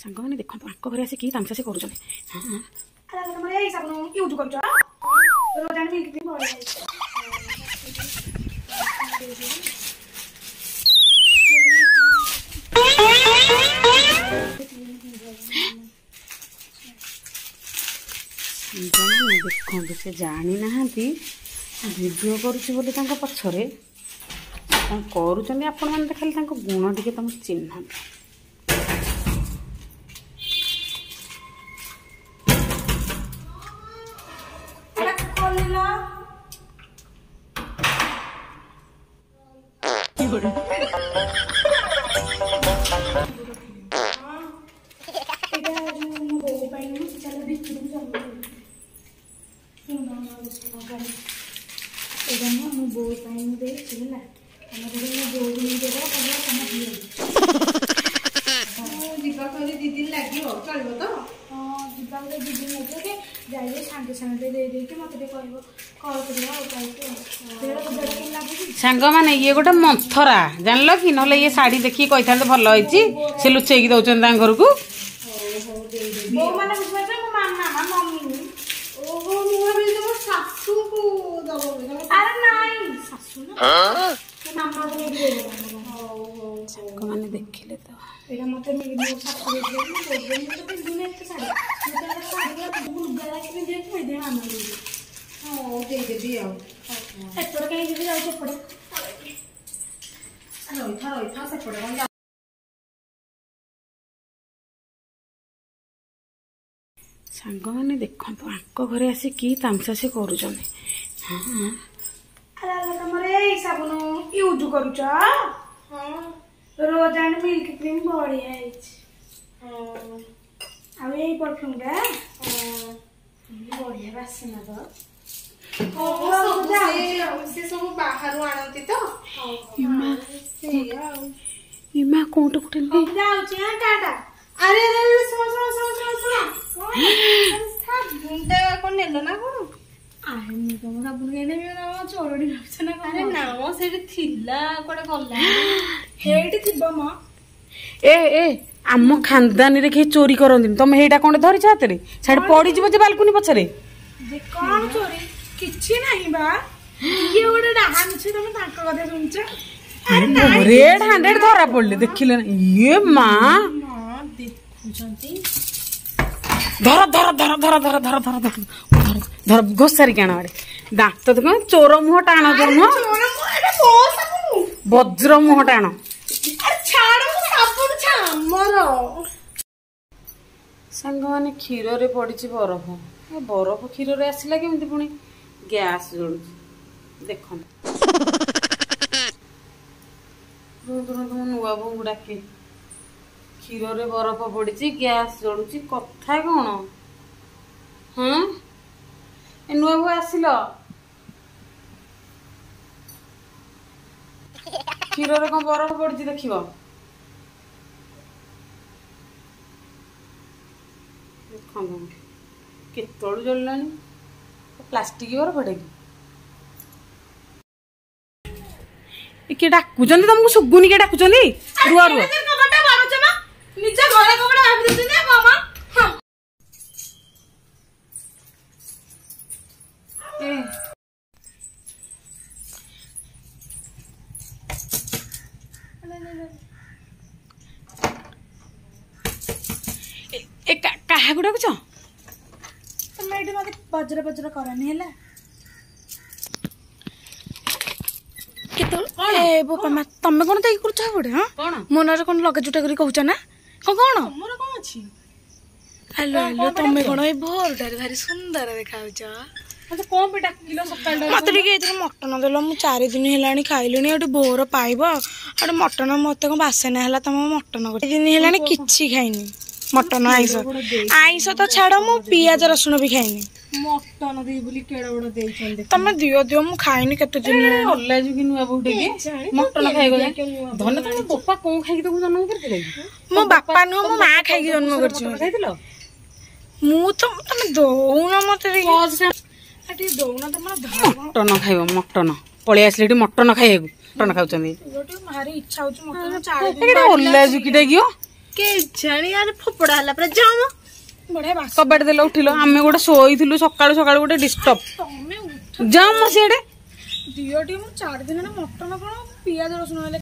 सांग मैंने देखो आंक घर आसी कि तामसा से करूँ देखते से जानी ना भिडियो करुँच पछरे करुँच आपण मैंने खाली गुण टे तुम चिन्ह सांग माने ये गोटे मंथरा जान कि ना ये शाढ़ी देखिए कही था भल से लुचेक दौरान घर को मैंने देखिले तो सांग मैंने देखो आंक घरे आसी कि तामसा से करूँ यूज करुच रोज एंड मिल्क क्रीम बढ़िया परफ्यूम बढ़िया बासना तो बाहर आनती तो इमा कौन गोटे कौन नेल ना कौन आम खानदानी रे चोरी करती तुम हेटा कौन धरी हाथ में साइड पड़ जा बालकुनी पछरे कौन चोरी किछि नहीं बा ये गोटे डाहान छै तुम तांको कथा सुनछ रेड हैंडेड धरा पड़ले देखिले ये मां देखुचंती धर धर धर धर धर धर धर धर धर घोसारी केण आड़े दांत तो कौन चोर मुह टाण तो मुह वज्र मुह टाण सांग मैंने क्षीर रे पड़ी बरफ बरफ क्षीर रे आसला केमती पुणी गैस जलु देख नुआ बो डाके क्षीर रे बरफ पड़ी गैस जलुची कथा कौन हाँ नुआ बो आसिल क्षीर रे कौन बरफ पड़ी देख केतलू जल्लानी प्लास्टिक बरफ किए डाकुचंदी तुमको सुगुनी के डाकुचंदी रुआ रुआ क्या डाकुच तुम ये मत बज्र बज्र करानी है तमें कौन तक कर मन कौन लगे जुटा कर कहूच ना कौन हेलो हेलो तमें कौन ये भोरटार भारी सुंदर देखा मत मटन देल मुझे 4 दिन है खाइलुनी बोर पाइब मटन मत कौन बासना है तुम मटन 4 दिन है कि खाइनी मटन आईस आईस तो छाड़ मु पियाज रसुण भी खाइनी मटन दे बोली केड़ा बड़ देइछन तमे दियो दियो मु खाइनी केते दिन हल्ला जो कि नुआ बहुटे के मटन खाइगो धन तुम बापा कोन खाइ तो जन्म करथिले मो बापा नु मो मां खाइ जन्म करछि खाइतिलो मु तो तमे दोउना मते आटी दोउना त मन मटन खाइबो मटन पळे आसलेटी मटन खाइगो मटन खाउछन गोटे मारी इच्छा होछ मटन 4 दिन हल्ला जो किटा गियो के जानी यार फोपड़ा हला पर जाम बढिया बास कबाड़ देले उठिलो आमे गोटे शोइथिलु सकाळु सकाळु गोटे डिस्टर्ब तमे जाम सियाडे दियोटी मु 4 दिन मटन कोन पियाज रसुन हेले